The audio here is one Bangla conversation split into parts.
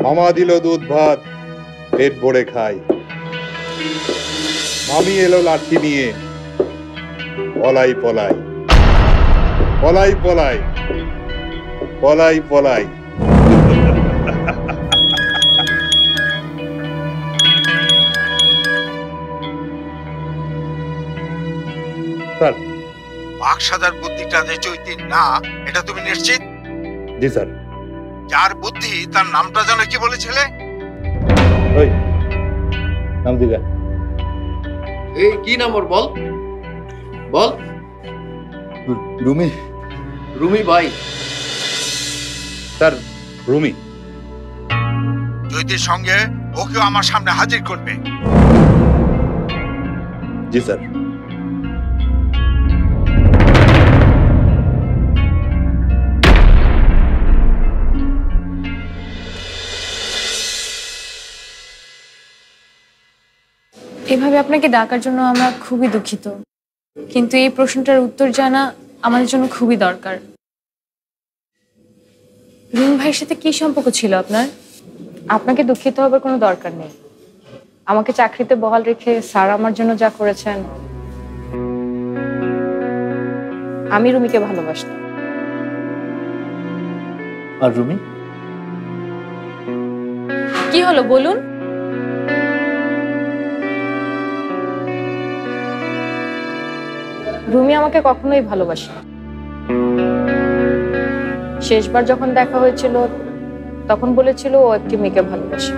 মামা দিল দুধ ভাত, পেট ভরে খাই। মামি এলো লাঠি নিয়ে, পলাই পলাই, পলাই পলাই, পলাই পলাই। স্যার, বাকসাদার বুদ্ধিটা যে চৈতির না, এটা তুমি নিশ্চিত? জি স্যার। যার বুদ্ধি তার নামটা জানো কি বলেছিলে? ওই নাম দিগা। এই কি নাম ওর, বল বল। রুমি। রুমি ভাই? স্যার, রুমি। চৈতির সঙ্গে ওকেও আমার সামনে হাজির করবে। জি স্যার। এভাবে আপনাকে ডাকার জন্য আমরা খুবই দুঃখিত, কিন্তু এই প্রশ্নটার উত্তর জানা আমাদের জন্য খুবই দরকার। রুমি ভাইয়ের সাথে কি সম্পর্ক ছিল আপনার? আপনাকে দুঃখিত হবার কোনো দরকার নেই। আমাকে চাকরিতে বহাল রেখে স্যার আমার জন্য যা করেছেন, আমি রুমিকে ভালোবাসতাম। আর রুমি? কি হলো বলুন? রুমি আমাকে কখনোই ভালোবাসে। শেষবার যখন দেখা হয়েছিল তখন বলেছিল ও একটি মেয়েকে ভালোবাসে।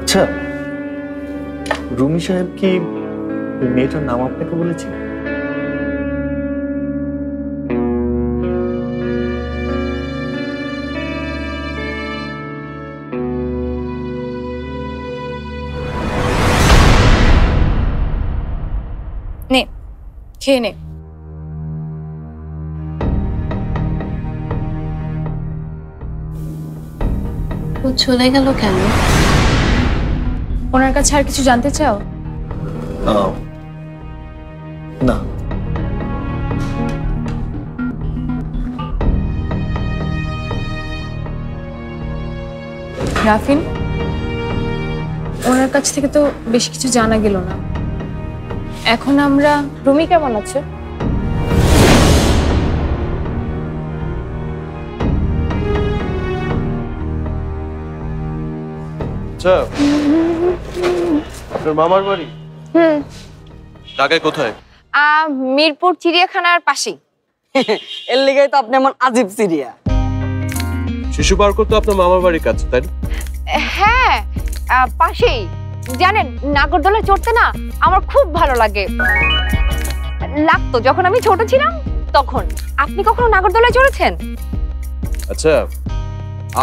আচ্ছা, রুমি সাহেব কি ওই মেয়েটার নাম আপনাকে বলেছে? নে, খেয়ে নে। ও চলে গেল কেন? ওনার কাছে আর কিছু জানতে চাও? না। রাফিন, ওনার কাছ থেকে তো বেশি কিছু জানা গেল না। এখন আমরা রুমি কেমন আছে? আচ্ছা, আপনার মামার বাড়ি ঢাকায় কোথায়? মিরপুর চিড়িয়াখানার পাশেই। এর লেগেই তো আপনি এমন আজীব সিরিয়া। শিশু পার্ক তো আপনার মামার বাড়ির কাছে, তাই না? হ্যাঁ, পাশেই। জানেন, নাগরদোলায় চড়তে না আমার খুব ভালো লাগে, লাগতো যখন আমি ছোট ছিলাম তখন। আপনি কখনো নাগরদোলায় চড়েছেন? আচ্ছা,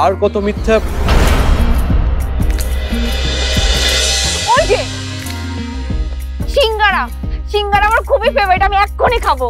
আর কত মিথ্যা। ওই যে সিঙ্গারা, সিঙ্গারা আমার খুবই ফেভারিট, আমি এক্ষুনি খাবো।